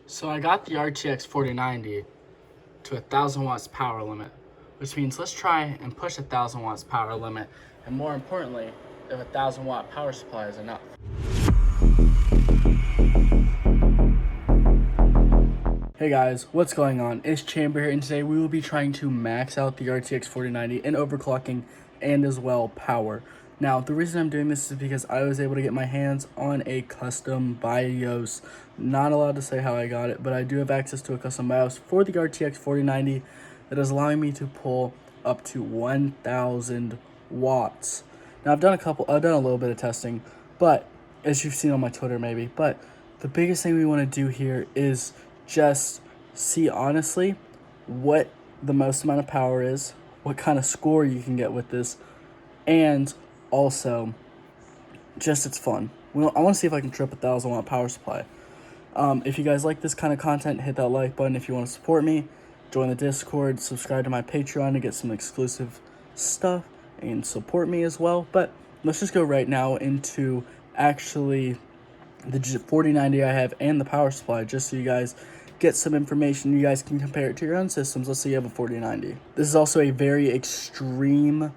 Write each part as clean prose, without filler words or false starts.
So I got the RTX 4090 to 1000 watts power limit, which means let's try and push 1000 watts power limit, and more importantly, if 1000 watt power supply is enough. Hey guys, what's going on? It's Chamber here, and today we will be trying to max out the RTX 4090 in overclocking and as well power. Now, the reason I'm doing this is because I was able to get my hands on a custom BIOS. Not allowed to say how I got it, but I do have access to a custom BIOS for the RTX 4090 that is allowing me to pull up to 1000 watts. Now, I've done a little bit of testing, but as you've seen on my Twitter maybe, but the biggest thing we want to do here is just see honestly what the most amount of power is, what kind of score you can get with this, and also just it's fun. I want to see if I can trip 1000 watt power supply. If you guys like this kind of content, hit that like button. If you want to support me, join the Discord, subscribe to my Patreon to get some exclusive stuff and support me as well. But let's just go right now into actually the 4090 I have and the power supply, just so you guys get some information. You guys can compare it to your own systems. Let's say you have a 4090. This is also a very extreme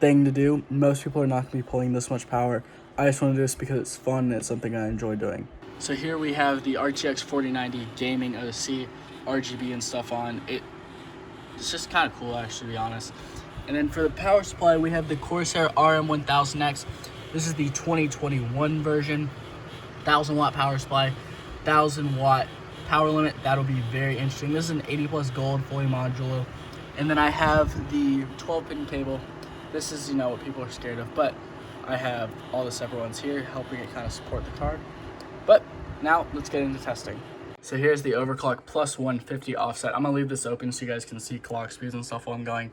thing to do. Most people are not going to be pulling this much power. I just want to do this because it's fun and it's something I enjoy doing. So here we have the RTX 4090 gaming OC, RGB and stuff on it. It's just kind of cool, actually, to be honest. And then for the power supply, we have the Corsair RM1000X. This is the 2021 version. 1000 watt power supply, 1000 watt power limit. That'll be very interesting. This is an 80 plus gold, fully modular. And then I have the 12-pin cable. This is, what people are scared of, but I have all the separate ones here, helping it kind of support the card. But now let's get into testing. So here's the overclock plus 150 offset. I'm gonna leave this open so you guys can see clock speeds and stuff while I'm going.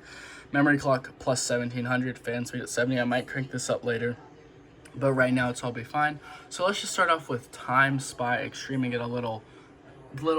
Memory clock plus 1700, fan speed at 70. I might crank this up later, but right now it's all be fine. So let's just start off with Time Spy Extreme and get a little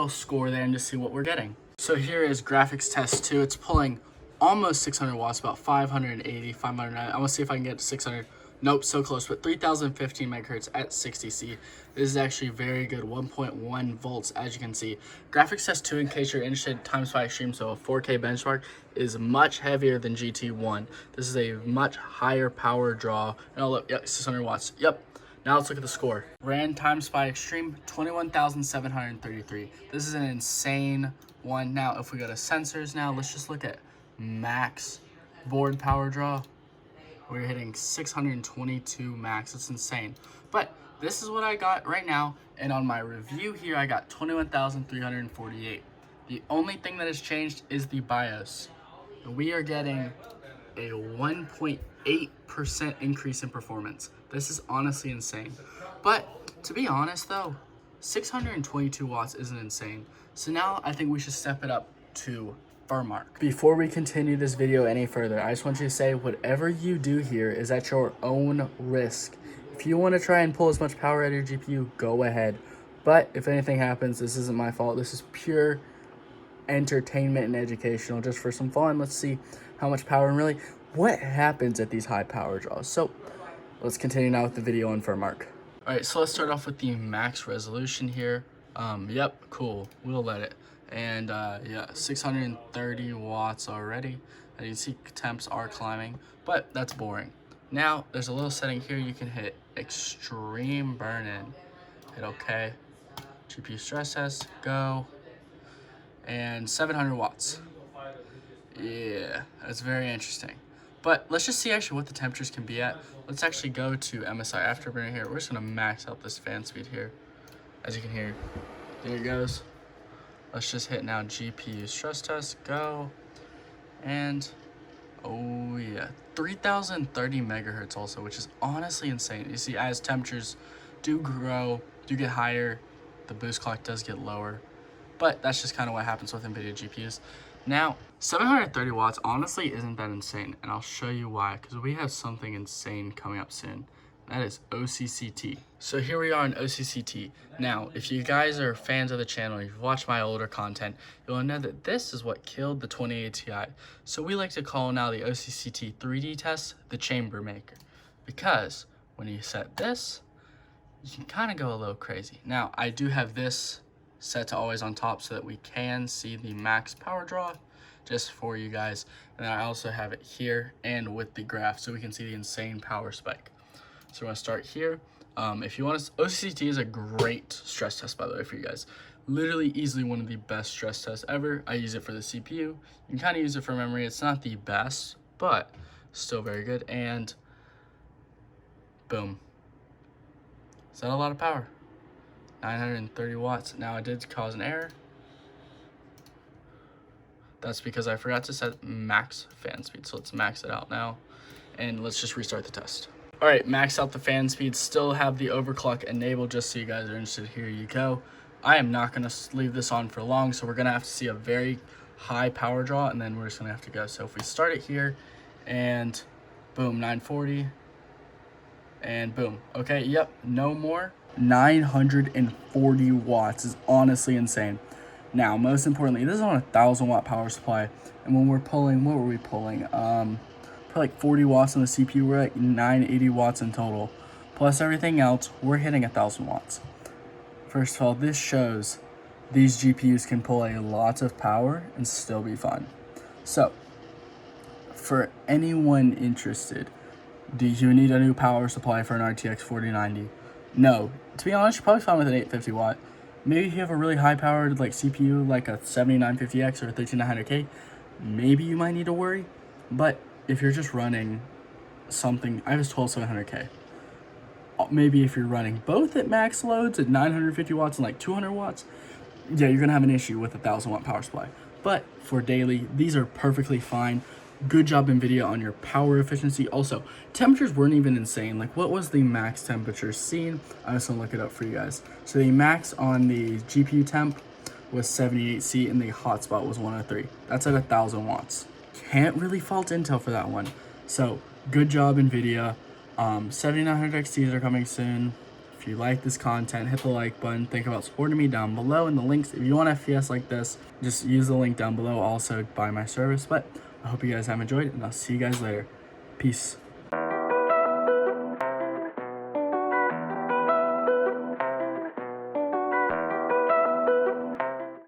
score there and just see what we're getting. So here is graphics test 2. It's pulling almost 600 watts, about 580, 590. I want to see if I can get to 600. Nope, so close, but 3015 megahertz at 60C. This is actually very good, 1.1 volts, as you can see. Graphics test 2, in case you're interested, Time Spy Extreme, so a 4K benchmark, is much heavier than GT1. This is a much higher power draw. And oh, look, yep, 600 watts. Yep. Now let's look at the score. Ran Time Spy Extreme, 21,733. This is an insane one. Now, if we go to sensors now, let's just look at max board power draw. We're hitting 622 max. It's insane. But this is what I got right now, and on my review here I got 21,348. The only thing that has changed is the BIOS. We are getting a 1.8% increase in performance. This is honestly insane. But to be honest though, 622 watts isn't insane. So now I think we should step it up to mark. Before we continue this video any further, I just want you to say whatever you do here is at your own risk. If you want to try and pull as much power out of your GPU, go ahead. But if anything happens, this isn't my fault. This is pure entertainment and educational, just for some fun. Let's see how much power and really what happens at these high power draws. So let's continue now with the video on mark. All right, so let's start off with the max resolution here. Yep, cool, we'll let it. And yeah, 630 watts already. As you can see, temps are climbing, but that's boring. Now there's a little setting here. You can hit extreme burn-in, hit OK, GPU stress test, go, and 700 watts. Yeah, that's very interesting. But let's just see actually what the temperatures can be at. Let's actually go to MSI Afterburner here. We're just gonna max out this fan speed here. As you can hear, there it goes. Let's just hit now GPU stress test, go, and oh yeah, 3030 megahertz also, which is honestly insane. You see, as temperatures do get higher, the boost clock does get lower, but that's just kind of what happens with NVIDIA GPUs. Now, 730 watts honestly isn't that insane, and I'll show you why, because we have something insane coming up soon. That is OCCT. So here we are in OCCT. Now, if you guys are fans of the channel, you've watched my older content, you'll know that this is what killed the 2080 Ti. So we like to call now the OCCT 3D test the chamber maker, because when you set this, you can kind of go a little crazy. Now, I do have this set to always on top so that we can see the max power draw just for you guys. And then I also have it here and with the graph so we can see the insane power spike. So we're gonna start here. If you want to, OCCT is a great stress test, by the way, for you guys. Literally easily one of the best stress tests ever. I use it for the CPU. You can kind of use it for memory. It's not the best, but still very good. And boom. Is that a lot of power? 930 watts. Now I did cause an error. That's because I forgot to set max fan speed. So let's max it out now. And let's just restart the test. All right, max out the fan speed. Still have the overclock enabled just so you guys are interested. Here you go. I am not gonna leave this on for long. So we're gonna have to see a very high power draw and then we're just gonna have to go. So if we start it here and boom, 940 and boom. Okay, yep, no more. 940 watts is honestly insane. Now, most importantly, this is on a 1,000-watt power supply, and when we're pulling, what were we pulling? Probably like 40 watts on the CPU. We're like 980 watts in total, plus everything else. We're hitting 1,000 watts. First of all, this shows these GPUs can pull a lot of power and still be fun. So, for anyone interested, do you need a new power supply for an RTX 4090? No. To be honest, you're probably fine with an 850 watt. Maybe if you have a really high powered like CPU, like a 7950X or a 13900K, maybe you might need to worry. But if you're just running something, I have this 12700K. Maybe if you're running both at max loads at 950 watts and like 200 watts, yeah, you're gonna have an issue with a 1,000-watt power supply. But for daily, these are perfectly fine. Good job, NVIDIA, on your power efficiency. Also, temperatures weren't even insane. Like, what was the max temperature seen? I just want to look it up for you guys. So the max on the GPU temp was 78C and the hotspot was 103. That's at 1,000 watts. Can't really fault Intel for that one. So, good job, NVIDIA. 7900 XTs are coming soon. If you like this content, hit the like button. Think about supporting me down below in the links. If you want FPS like this, just use the link down below. Also, buy my service. But I hope you guys have enjoyed, and I'll see you guys later. Peace.